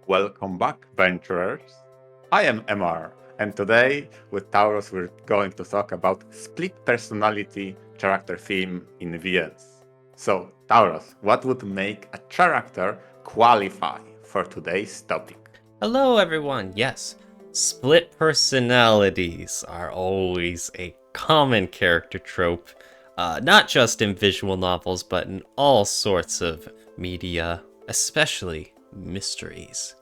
Welcome back, venturers. I am MR, and today with Taurus we're going to talk about split personality character theme in VNs. So, Taurus, what would make a character qualify for today's topic? Hello, everyone. Yes, split personalities are always a common character trope, not just in visual novels, but in all sorts of media, especially mysteries.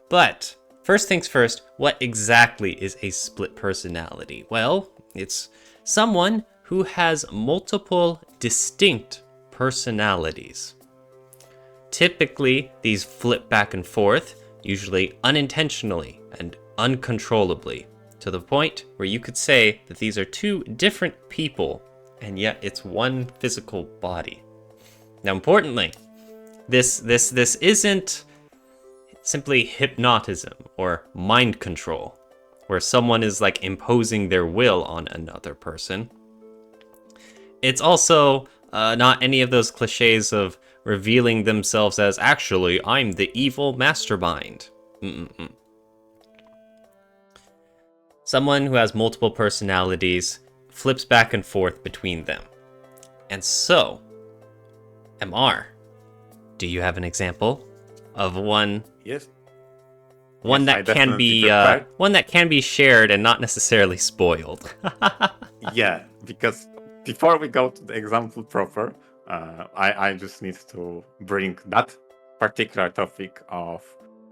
But first things first, what exactly is a split personality? Well, it's someone who has multiple distinct personalities. Typically, these flip back and forth, usually unintentionally and uncontrollably, to the point where you could say that these are two different people, and yet it's one physical body. Now, importantly, this isn't simply hypnotism or mind control, where someone is like imposing their will on another person. It's also not any of those cliches of revealing themselves as, actually, I'm the evil mastermind. Someone who has multiple personalities flips back and forth between them. And so, MR, do you have an example of one? Yes. One Yes, that can be shared and not necessarily spoiled. Yeah, because before we go to the example proper, I just need to bring that particular topic of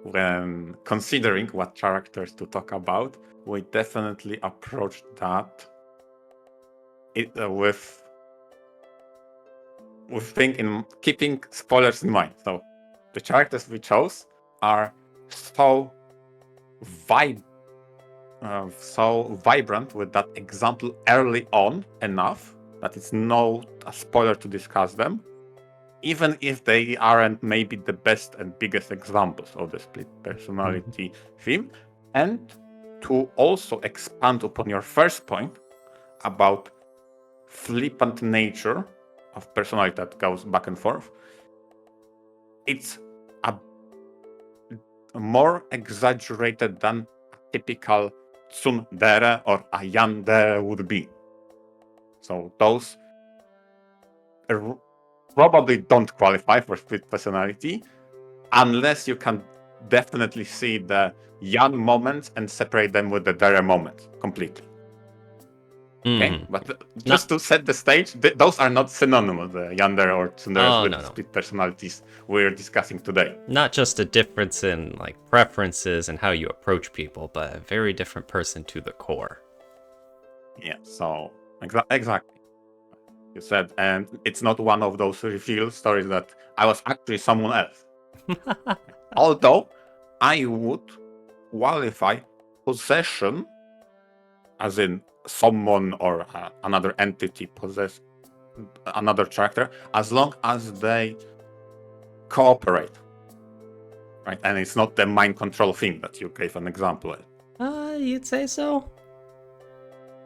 when considering what characters to talk about. We definitely approached that with keeping spoilers in mind. So the characters we chose are so vibrant with that example early on enough that it's no a spoiler to discuss them, even if they aren't maybe the best and biggest examples of the split personality theme. And to also expand upon your first point about flippant nature of personality that goes back and forth, it's a more exaggerated than a typical tsundere or a yandere would be. So those probably don't qualify for split personality unless you can definitely see the yan moments and separate them with the dere moments completely. Okay, but just to set the stage, those are not synonymous, the yandere or tsunderes with split personalities we're discussing today. Not just a difference in like preferences and how you approach people, but a very different person to the core. Yeah, so exactly. You said, and it's not one of those reveal stories that I was actually someone else. Although I would qualify possession, as in someone or another entity possess another character, as long as they cooperate, right? And it's not the mind control thing that you gave an example of. You'd say so?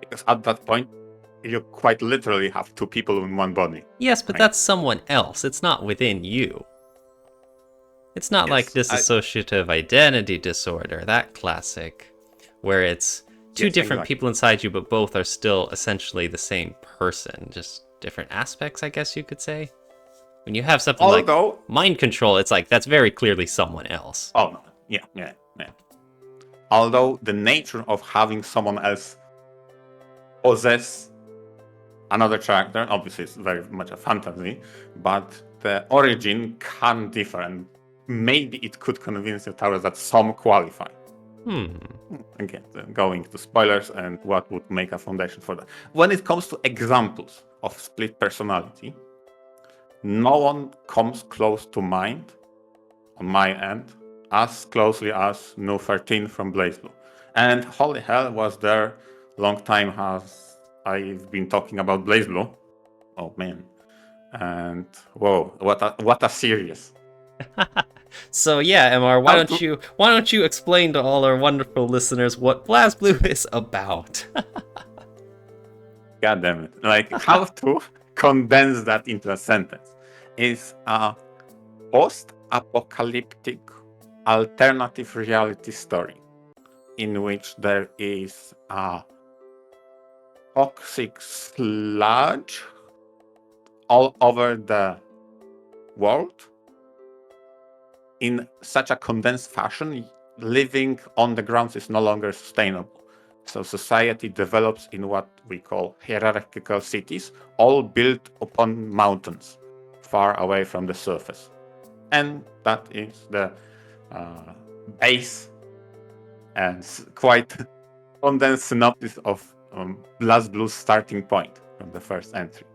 Because at that point, you quite literally have two people in one body. Yes, but that's someone else. It's not within you. It's not like dissociative identity disorder, that classic, where it's two different people inside you, but both are still essentially the same person, just different aspects, I guess you could say. When you have something like mind control, it's like that's very clearly someone else. Oh, no. Yeah. Although the nature of having someone else possess another character, obviously it's very much a fantasy, but the origin can differ, and maybe it could convince you, Taurus, that some qualify. Again, going to spoilers and what would make a foundation for that. When it comes to examples of split personality, no one comes close to mind, on my end, as closely as No 13 from BlazBlue. And holy hell, was there long time has I've been talking about BlazBlue. Oh man. And whoa, what a series. So yeah, MR, why don't you explain to all our wonderful listeners what BlazBlue is about? God damn it. Like, how to condense that into a sentence. Is a apocalyptic alternative reality story in which there is a toxic sludge all over the world in such a condensed fashion, living on the grounds is no longer sustainable. So society develops in what we call hierarchical cities, all built upon mountains, far away from the surface. And that is the base and quite condensed synopsis of BlazBlue's starting point from the first entry.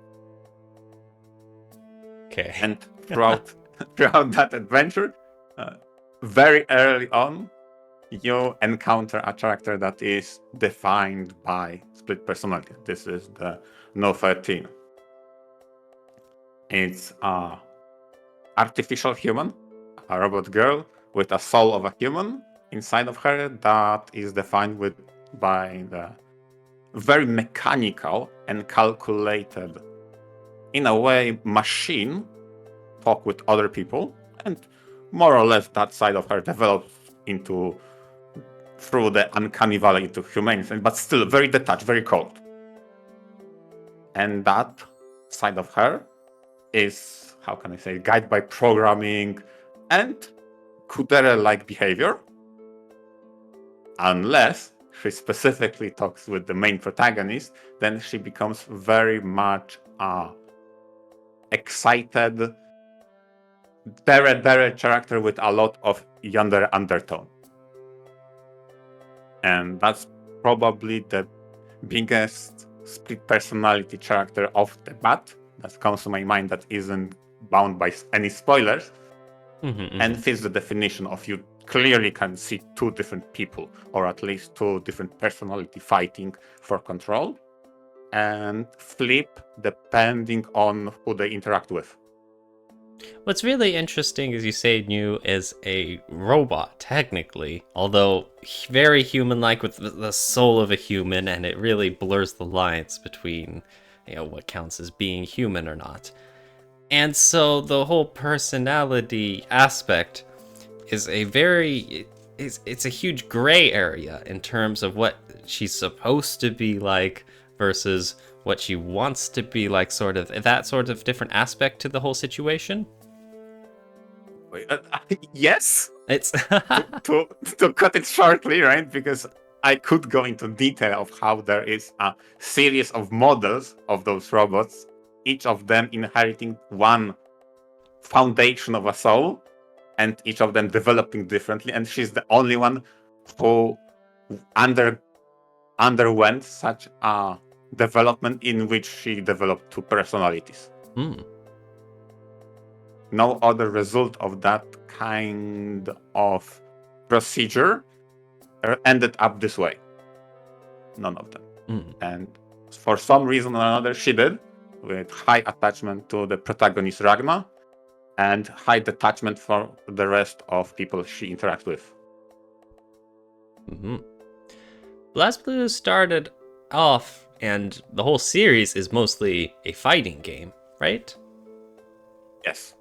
Okay. And throughout that adventure, very early on, you encounter a character that is defined by split personality. This is the No 13. It's a artificial human, a robot girl with a soul of a human inside of her that is defined by the very mechanical and calculated, in a way, machine talk with other people, and more or less that side of her develops through the uncanny valley into humanity, but still very detached, very cold. And that side of her is, how can I say, guided by programming and Kudere-like behavior, unless she specifically talks with the main protagonist, then she becomes very much excited, dere character with a lot of yandere undertone. And that's probably the biggest split personality character off the bat that comes to my mind that isn't bound by any spoilers, and fits the definition of you clearly can see two different people, or at least two different personality fighting for control, and flip depending on who they interact with. What's really interesting is you say New is a robot, technically, although very human-like with the soul of a human, and it really blurs the lines between, what counts as being human or not. And so the whole personality aspect is it's a huge gray area in terms of what she's supposed to be like versus what she wants to be like, sort of that sort of different aspect to the whole situation. Yes. It's to cut it shortly, right? Because I could go into detail of how there is a series of models of those robots, each of them inheriting one foundation of a soul, and each of them developing differently. And she's the only one who underwent such a development in which she developed two personalities. No other result of that kind of procedure ended up this way. None of them. And for some reason or another, she did, with high attachment to the protagonist Ragna and high detachment for the rest of people she interacts with. BlazBlue started off, and the whole series is mostly a fighting game, right? Yes.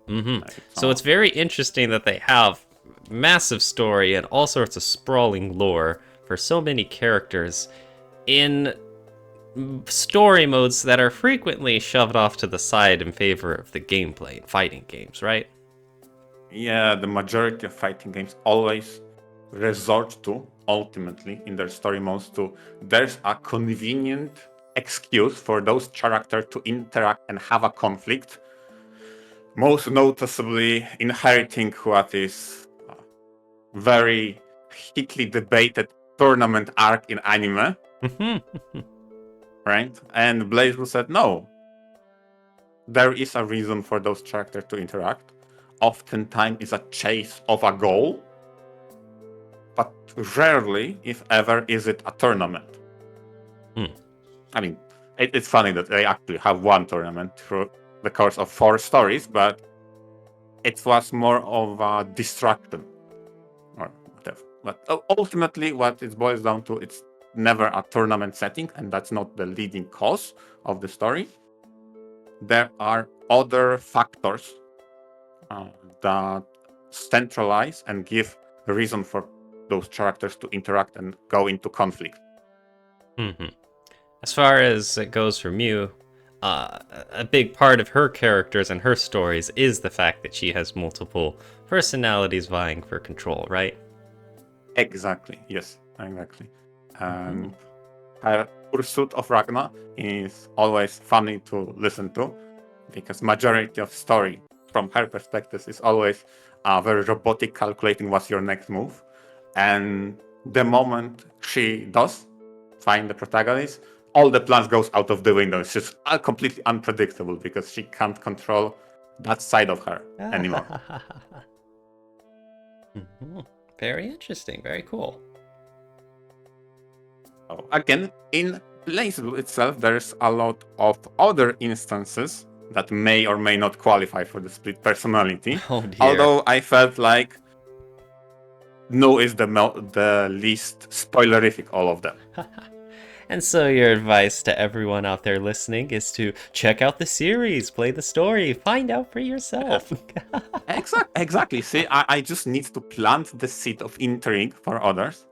So it's very interesting that they have massive story and all sorts of sprawling lore for so many characters in story modes that are frequently shoved off to the side in favor of the gameplay in fighting games, right? Yeah, the majority of fighting games always resort to, ultimately, in their story modes, to there's a convenient excuse for those characters to interact and have a conflict. Most noticeably, inheriting what is very hotly debated tournament arc in anime. Right? And BlazBlue said, no. There is a reason for those characters to interact. Oftentimes it's a chase of a goal, but rarely, if ever, is it a tournament. I mean, it's funny that they actually have one tournament through the course of 4 stories, but it was more of a distraction or whatever. But ultimately, what it boils down to, it's never a tournament setting, and that's not the leading cause of the story. There are other factors that centralize and give a reason for those characters to interact and go into conflict. As far as it goes for Mew, a big part of her characters and her stories is the fact that she has multiple personalities vying for control, right? Exactly, yes, exactly. And her pursuit of Ragna is always funny to listen to, because majority of story from her perspective is always very robotic, calculating what's your next move. And the moment she does find the protagonist, all the plans goes out of the window. It's just completely unpredictable because she can't control that side of her anymore. Very interesting, very cool. So again, in BlazBlue itself, there's a lot of other instances that may or may not qualify for the split personality. Oh dear. Although I felt like No is the least spoilerific all of them. And so your advice to everyone out there listening is to check out the series, play the story, find out for yourself. Exactly. See, I just need to plant the seed of intrigue for others,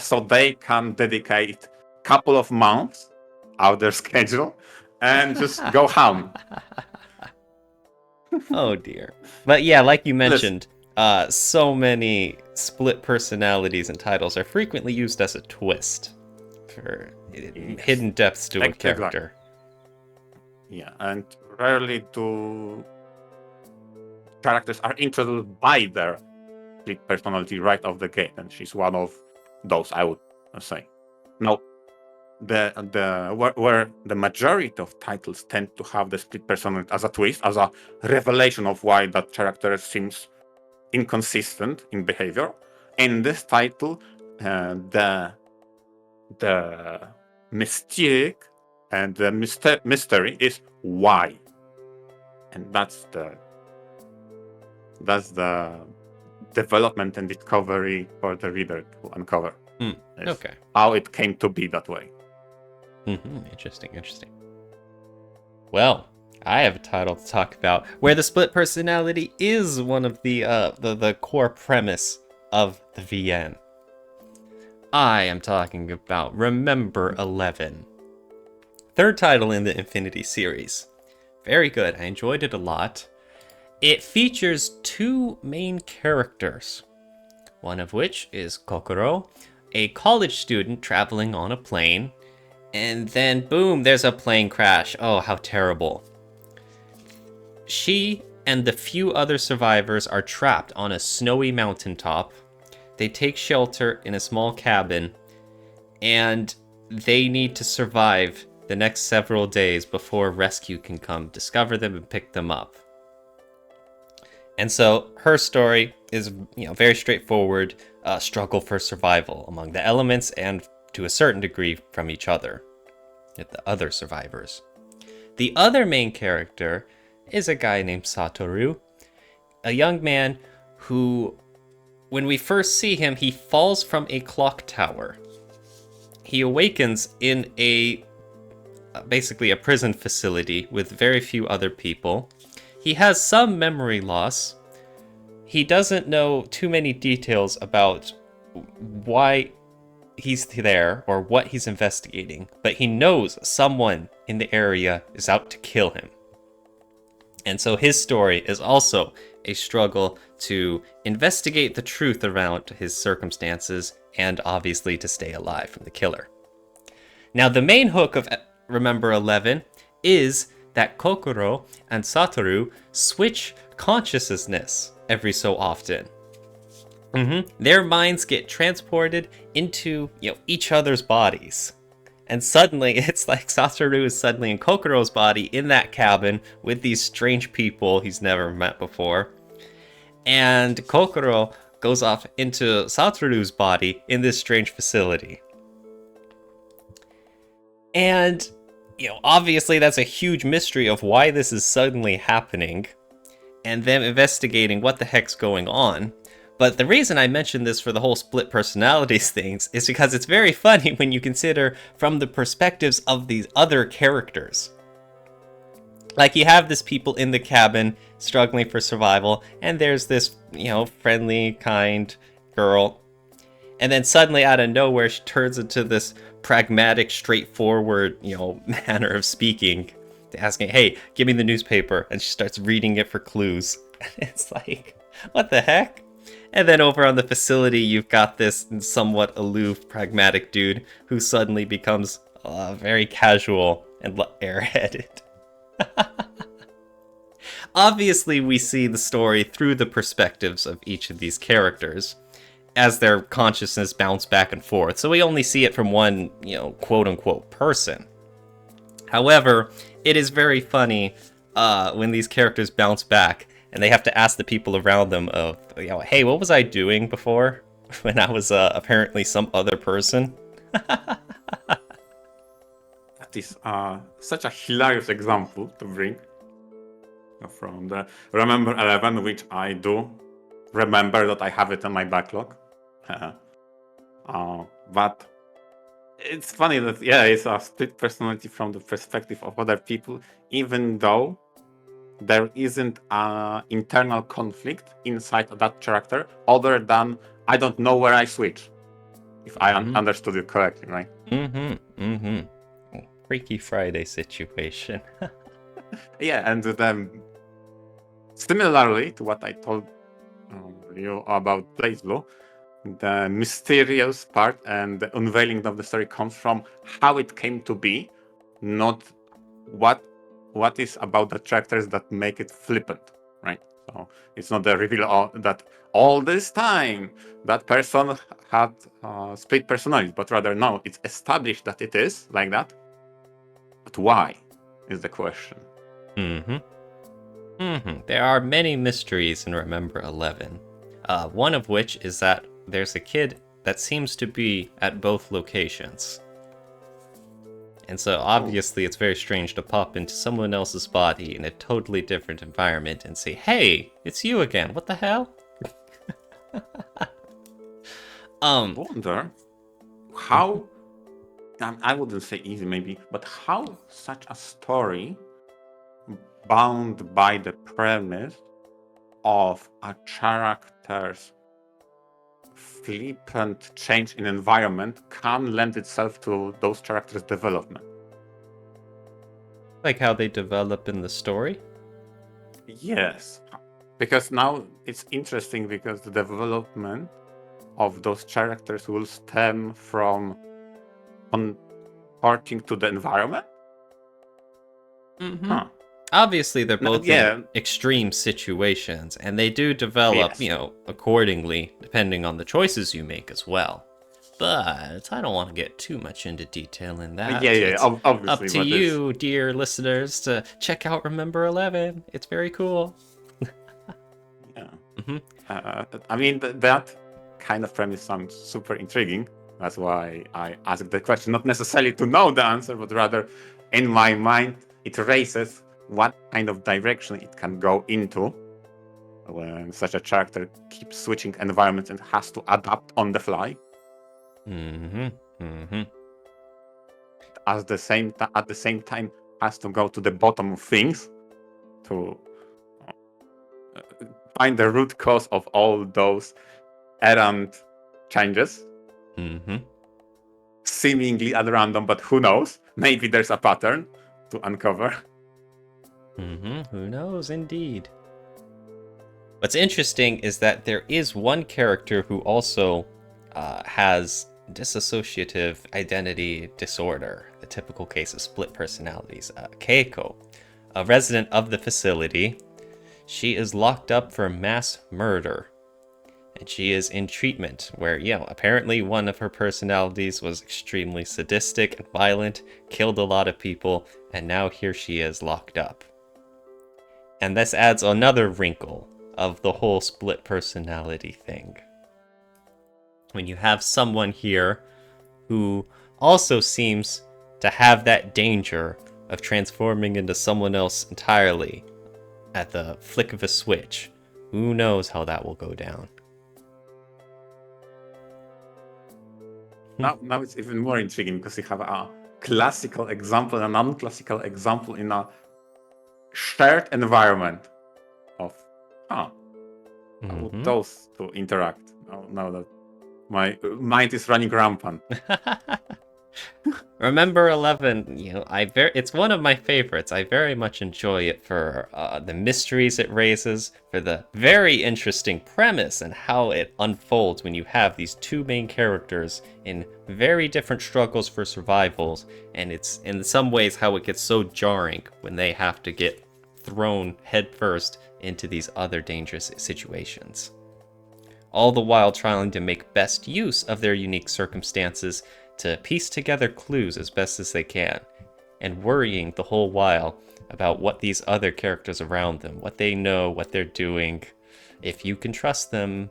so they can dedicate a couple of months out their schedule and just go ham. Oh dear. But yeah, like you mentioned, so many split personalities and titles are frequently used as a twist for hidden depths to a character. Yeah, and rarely do characters are introduced by their split personality right off the gate, and she's one of those, I would say. Now, where the majority of titles tend to have the split personality as a twist, as a revelation of why that character seems inconsistent in behavior. In this title, the mystique and the mystery is why, and that's the development and discovery for the reader to uncover. Okay. How it came to be that way. Interesting. Well, I have a title to talk about where the split personality is one of the core premise of the VN. I am talking about Remember 11. Third title in the Infinity series. Very good. I enjoyed it a lot. It features two main characters, one of which is Kokoro, a college student traveling on a plane, and then boom, there's a plane crash. Oh, how terrible. She and the few other survivors are trapped on a snowy mountaintop. They take shelter in a small cabin, and they need to survive the next several days before rescue can come, discover them, and pick them up. And so her story is, very straightforward, struggle for survival among the elements and to a certain degree from each other, the other survivors. The other main character is a guy named Satoru, a young man who, when we first see him, he falls from a clock tower. He awakens in basically a prison facility with very few other people. He has some memory loss. He doesn't know too many details about why he's there or what he's investigating, but he knows someone in the area is out to kill him. And so his story is also a struggle to investigate the truth around his circumstances and obviously to stay alive from the killer. Now, the main hook of Remember 11 is that Kokoro and Satoru switch consciousness every so often. Their minds get transported into, each other's bodies. And suddenly, it's like Satoru is suddenly in Kokoro's body in that cabin with these strange people he's never met before. And Kokoro goes off into Satoru's body in this strange facility. And, obviously that's a huge mystery of why this is suddenly happening, and them investigating what the heck's going on. But the reason I mentioned this for the whole split personalities things is because it's very funny when you consider from the perspectives of these other characters. Like, you have this people in the cabin struggling for survival, and there's this, friendly, kind girl. And then suddenly, out of nowhere, she turns into this pragmatic, straightforward, manner of speaking, asking, "Hey, give me the newspaper," and she starts reading it for clues. It's like, what the heck? And then over on the facility, you've got this somewhat aloof, pragmatic dude who suddenly becomes very casual and airheaded. Obviously, we see the story through the perspectives of each of these characters as their consciousness bounce back and forth, so we only see it from one, quote-unquote person. However, it is very funny when these characters bounce back and they have to ask the people around them of, hey, what was I doing before when I was apparently some other person? That is such a hilarious example to bring from the Remember 11, which I do remember that I have it on my backlog. But it's funny that, it's a split personality from the perspective of other people, even though there isn't an internal conflict inside of that character other than I don't know where I switch. If I understood it correctly, right? Freaky Friday situation. Yeah, and similarly to what I told you about BlazBlue, the mysterious part and the unveiling of the story comes from how it came to be, not what is about the characters that make it flippant, right? So it's not the reveal that all this time that person had split personalities, but rather no, it's established that it is like that. But why is the question. There are many mysteries in Remember 11. One of which is that there's a kid that seems to be at both locations. And so obviously it's very strange to pop into someone else's body in a totally different environment and say, "Hey, it's you again. What the hell?" I wonder how, I wouldn't say easy maybe, but how such a story bound by the premise of a character's flippant change in environment can lend itself to those characters' development. Like how they develop in the story? Yes, because now it's interesting because the development of those characters will stem from conforting to the environment. Obviously, they're both Yeah. in extreme situations, and they do develop, Yes. Accordingly, depending on the choices you make as well. But I don't want to get too much into detail in that. Yeah, obviously. Up to but you, dear listeners, to check out Remember 11. It's very cool. Yeah. I mean, that kind of premise sounds super intriguing. That's why I asked the question, not necessarily to know the answer, but rather in my mind, it races what kind of direction it can go into when such a character keeps switching environments and has to adapt on the fly. At the same time, has to go to the bottom of things to find the root cause of all those errant changes. Seemingly at random, but who knows? Maybe there's a pattern to uncover. Who knows, indeed. What's interesting is that there is one character who also has dissociative identity disorder, the typical case of split personalities. Keiko, a resident of the facility, she is locked up for mass murder. And she is in treatment where, apparently one of her personalities was extremely sadistic and violent, killed a lot of people, and now here she is locked up. And this adds another wrinkle of the whole split personality thing. When you have someone here who also seems to have that danger of transforming into someone else entirely at the flick of a switch, who knows how that will go down. Now it's even more intriguing because you have a classical example and a non-classical example in a shared environment of, how would Mhm. those two interact? Now that my mind is running rampant. Remember 11, it's one of my favorites. I very much enjoy it for the mysteries it raises, for the very interesting premise and how it unfolds when you have these two main characters in very different struggles for survivals, and it's in some ways how it gets so jarring when they have to get thrown headfirst into these other dangerous situations. All the while trying to make best use of their unique circumstances to piece together clues as best as they can, and worrying the whole while about what these other characters around them, what they know, what they're doing, if you can trust them.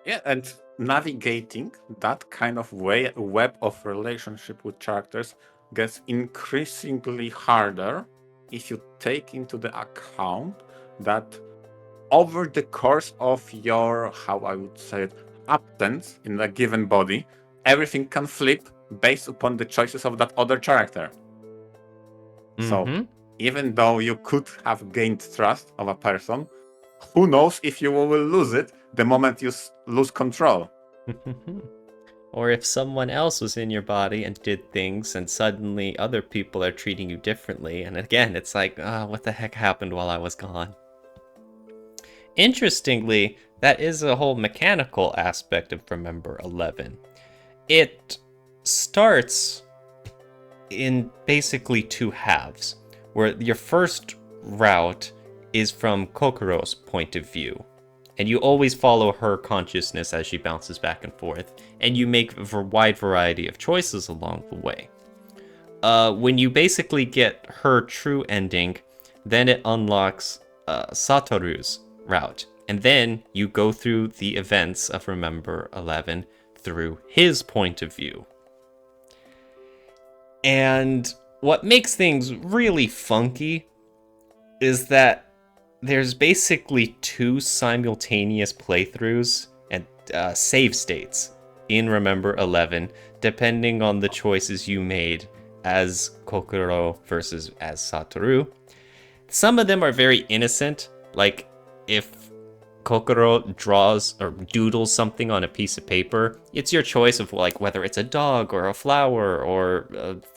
Yeah, and navigating that kind of web of relationship with characters gets increasingly harder if you take into the account that over the course of your, how I would say it, absence in a given body, everything can flip based upon the choices of that other character. So even though you could have gained trust of a person, who knows if you will lose it the moment you lose control. Or if someone else was in your body and did things, and suddenly other people are treating you differently, and again, it's like, what the heck happened while I was gone? Interestingly, that is a whole mechanical aspect of Remember 11. It starts in basically two halves, where your first route is from Kokoro's point of view, and you always follow her consciousness as she bounces back and forth, and you make a wide variety of choices along the way. When you basically get her true ending, then it unlocks Satoru's route, and then you go through the events of Remember 11 through his point of view. And what makes things really funky is that there's basically two simultaneous playthroughs and save states in Remember 11, depending on the choices you made as Kokoro versus as Satoru. Some of them are very innocent, like if Kokoro draws or doodles something on a piece of paper, it's your choice of like whether it's a dog or a flower or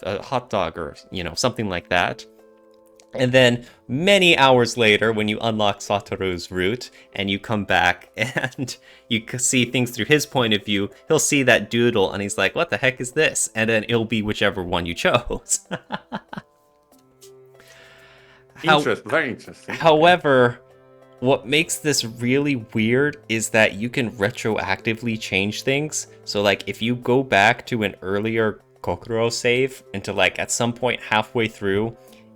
a hot dog or something like that. And then many hours later, when you unlock Satoru's route and you come back and you see things through his point of view, he'll see that doodle and he's like, what the heck is this? And then it'll be whichever one you chose. Very interesting. However, what makes this really weird is that you can retroactively change things. So like if you go back to an earlier Kokoro save into like at some point halfway through,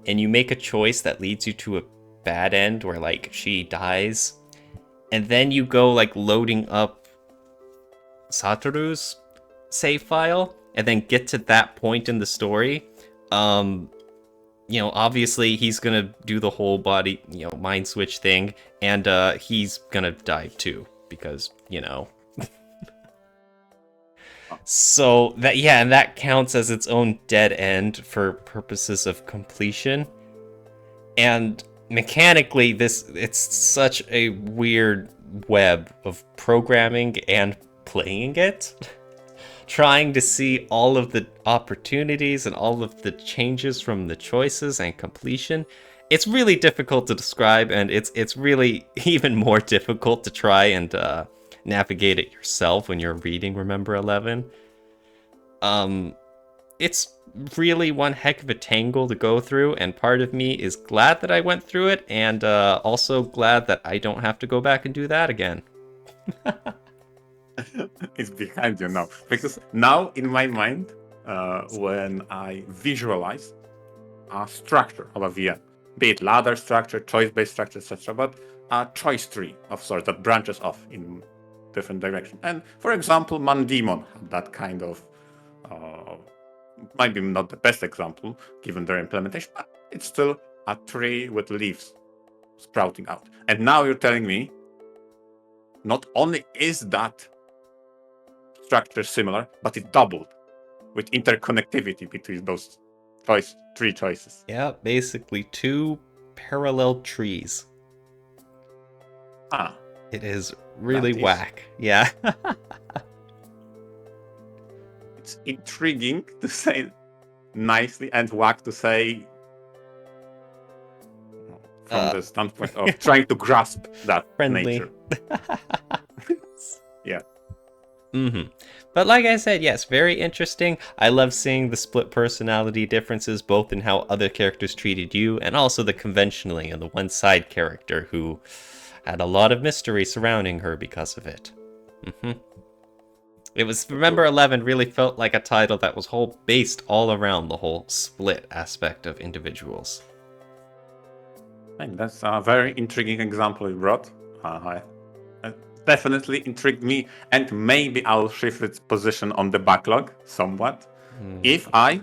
and you make a choice that leads you to a bad end where like she dies, and then you go like loading up Satoru's save file and then get to that point in the story, obviously he's gonna do the whole body, mind switch thing, and he's gonna die too, because, So that, yeah, and that counts as its own dead end for purposes of completion. And mechanically, it's such a weird web of programming and playing it. Trying to see all of the opportunities and all of the changes from the choices and completion. It's really difficult to describe, and it's really even more difficult to try and navigate it yourself when you're reading Remember 11. It's really one heck of a tangle to go through, and part of me is glad that I went through it, and also glad that I don't have to go back and do that again. It's behind you now, because now in my mind, when I visualize a structure of a VM, be it ladder structure, choice-based structure, etc., but a choice tree of sorts that branches off in different directions. And for example, Mandemon had that kind of, maybe not the best example given their implementation, but it's still a tree with leaves sprouting out. And now you're telling me, not only is that structure similar, but it doubled with interconnectivity between those three choices. Yeah, basically 2 parallel trees. Ah, It is really that is, whack. Yeah. it's intriguing to say nicely and whack to say from the standpoint of trying to grasp that friendly. nature. Yeah. But like I said, yes, very interesting. I love seeing the split personality differences, both in how other characters treated you, and also the conventionally and the one side character who had a lot of mystery surrounding her because of it. It was, remember 11 really felt like a title that was based all around the whole split aspect of individuals. And that's a very intriguing example you brought. Definitely intrigued me, and maybe I'll shift its position on the backlog somewhat if I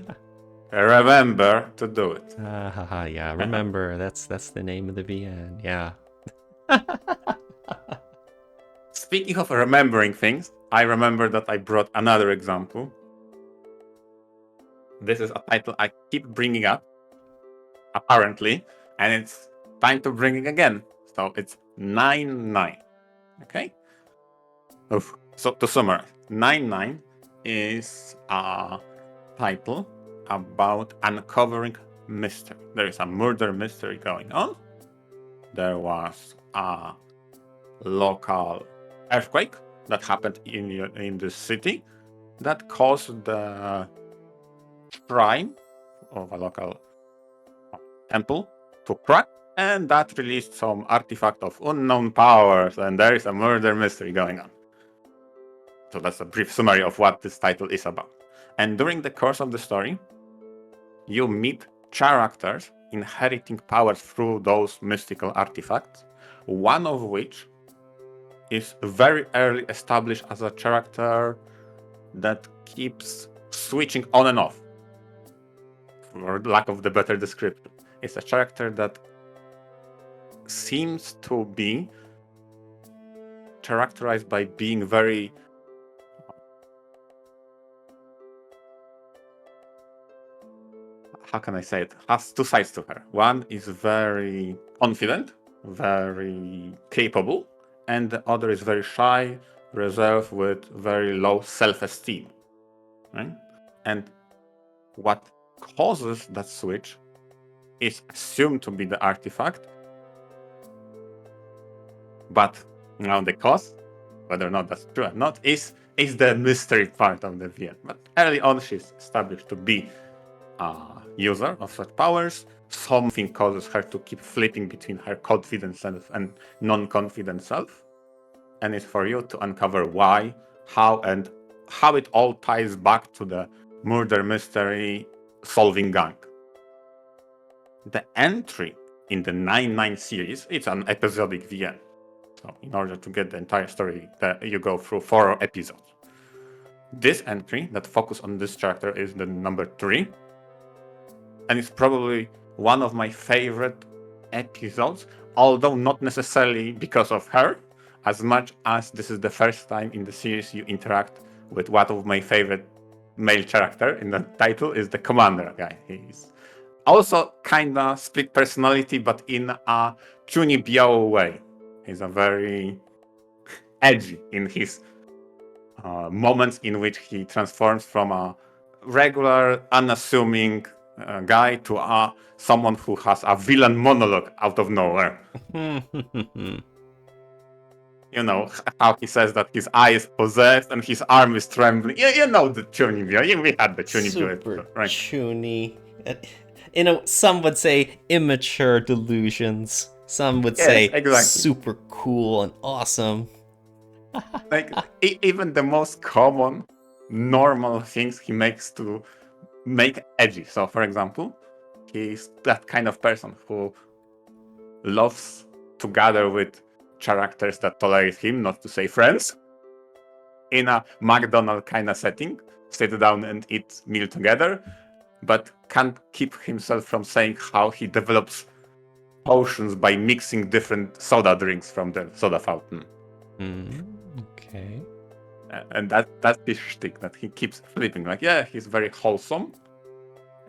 remember to do it. Yeah, remember, that's the name of the VN, yeah. Speaking of remembering things, I remember that I brought another example. This is a title I keep bringing up, apparently, and it's time to bring it again. So it's 9-9. Okay? Oof. So to summarize, 9-9 is a title about uncovering mystery. There is a murder mystery going on. There was a local earthquake that happened in the city that caused the shrine of a local temple to crack, and that released some artifact of unknown powers, and there is a murder mystery going on. So that's a brief summary of what this title is about. And during the course of the story, you meet characters inheriting powers through those mystical artifacts, one of which is very early established as a character that keeps switching on and off, for lack of the better description. It's a character that seems to be characterized by being very how can I say it? Has two sides to her. One is very confident, very capable, and the other is very shy, reserved, with very low self-esteem. Right? And what causes that switch is assumed to be the artifact, but now the cause, whether or not that's true or not, is the mystery part of the VN. But early on, she's established to be a user of such powers. Something causes her to keep flipping between her confident self and non-confident self. And it's for you to uncover why, how it all ties back to the murder mystery solving gang. The entry in the 9-9 series, it's an episodic VN. So in order to get the entire story, you go through 4 episodes. This entry that focuses on this character is the number 3. And it's probably one of my favorite episodes, although not necessarily because of her, as much as this is the first time in the series you interact with one of my favorite male character in the title is the commander guy. He's also kinda split personality, but in a Chunibyo way. He's a very edgy in his moments in which he transforms from a regular, unassuming guy to someone who has a villain monologue out of nowhere. You know, how he says that his eye is possessed and his arm is trembling. You know the Chunibyo. We had the Chunibyo Super episode, right? chuny. Some would say immature delusions. Some would Yes, say exactly. super cool and awesome. Like even the most common, normal things he makes to make edgy. So, for example, he's that kind of person who loves to gather with characters that tolerate him, not to say friends, in a McDonald's kind of setting, sit down and eat meal together, but can't keep himself from saying how he develops potions by mixing different soda drinks from the soda fountain. Okay. And that's his shtick, that he keeps flipping. Like, yeah, he's very wholesome,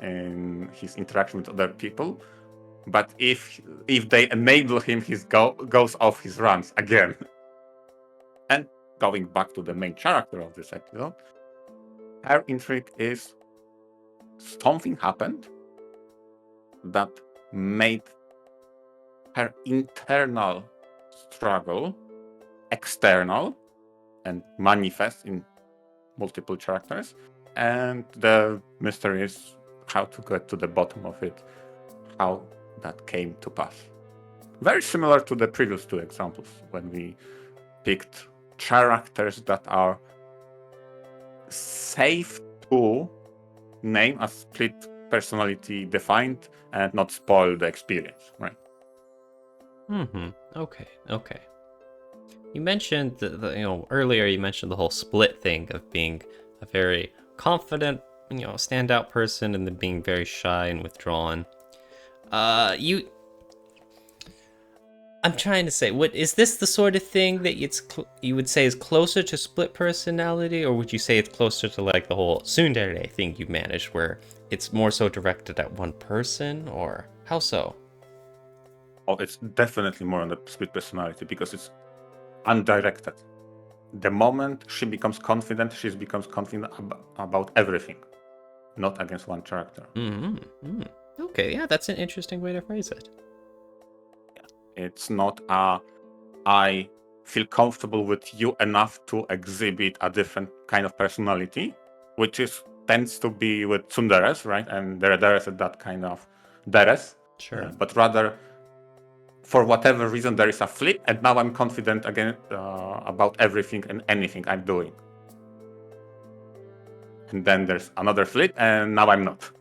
in his interaction with other people. But if they enable him, he goes off his runs again. And going back to the main character of this episode, her intrigue is something happened that made her internal struggle external and manifest in multiple characters. And the mystery is how to get to the bottom of it, how that came to pass. Very similar to the previous two examples when we picked characters that are safe to name as split personality defined and not spoil the experience, right? Okay. You mentioned earlier you mentioned the whole split thing of being a very confident, standout person and then being very shy and withdrawn. I'm trying to say, is this the sort of thing that you would say is closer to split personality, or would you say it's closer to like the whole tsundere thing you managed, where it's more so directed at one person, or how so? Oh, it's definitely more on the split personality because it's undirected. The moment she becomes confident, she becomes confident about everything, not against one character. Okay, yeah, that's an interesting way to phrase it. It's not I feel comfortable with you enough to exhibit a different kind of personality, which tends to be with tsunderes, right? And there is that kind of deres. Sure. But rather, for whatever reason, there is a flip, and now I'm confident again about everything and anything I'm doing. And then there's another flip, and now I'm not.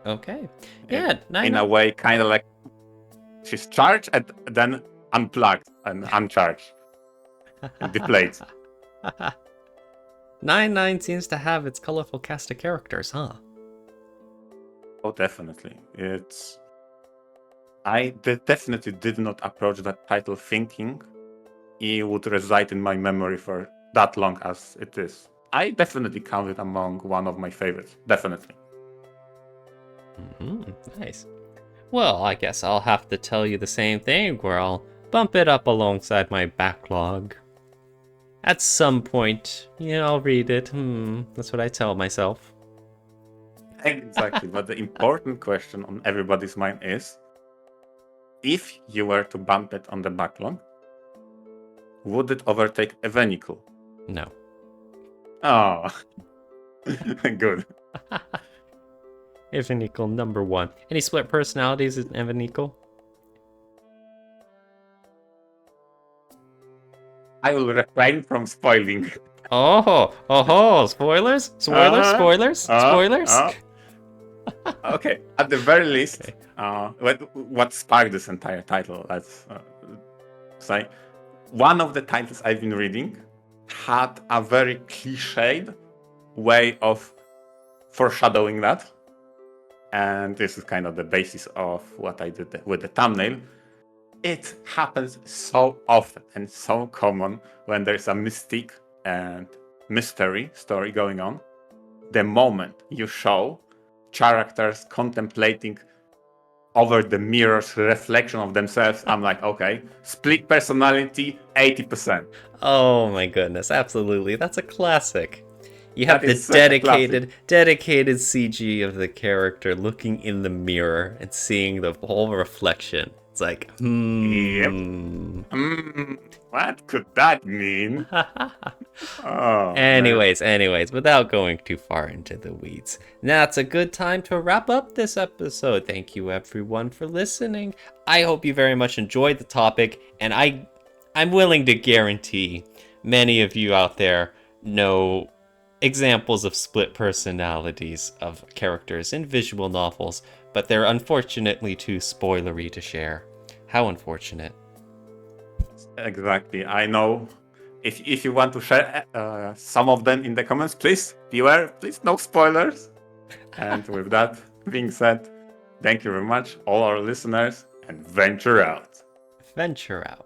Okay. Yeah. In a way, kind of like she's charged and then unplugged and uncharged. And deployed. 9-9 seems to have its colorful cast of characters, huh? Oh, definitely. I definitely did not approach that title thinking it would reside in my memory for that long as it is. I definitely count it among one of my favorites. Definitely. Nice. Well, I guess I'll have to tell you the same thing, where I'll bump it up alongside my backlog. At some point, I'll read it. That's what I tell myself. Exactly, but the important question on everybody's mind is, if you were to bump it on the backlog, would it overtake Evenical? No. Oh, good. Evenical number 1. Any split personalities in Evenical? I will refrain from spoiling. Spoilers? Spoilers? Okay, at the very least, what sparked this entire title, let's say, one of the titles I've been reading had a very cliched way of foreshadowing that. And this is kind of the basis of what I did with the thumbnail. It happens so often and so common when there's a mystique and mystery story going on. The moment you show characters contemplating over the mirror's reflection of themselves, I'm like, okay, split personality, 80%. Oh my goodness, absolutely. That's a classic. You have That the is such a dedicated CG of the character looking in the mirror and seeing the whole reflection. It's like, Yep. What could that mean? Anyways, without going too far into the weeds, now it's a good time to wrap up this episode. Thank you everyone for listening. I hope you very much enjoyed the topic, and I'm willing to guarantee many of you out there know examples of split personalities of characters in visual novels, but they're unfortunately too spoilery to share. How unfortunate. Exactly. I know. If you want to share some of them in the comments, please beware. Please, no spoilers. And with that being said, thank you very much, all our listeners, and venture out. Venture out.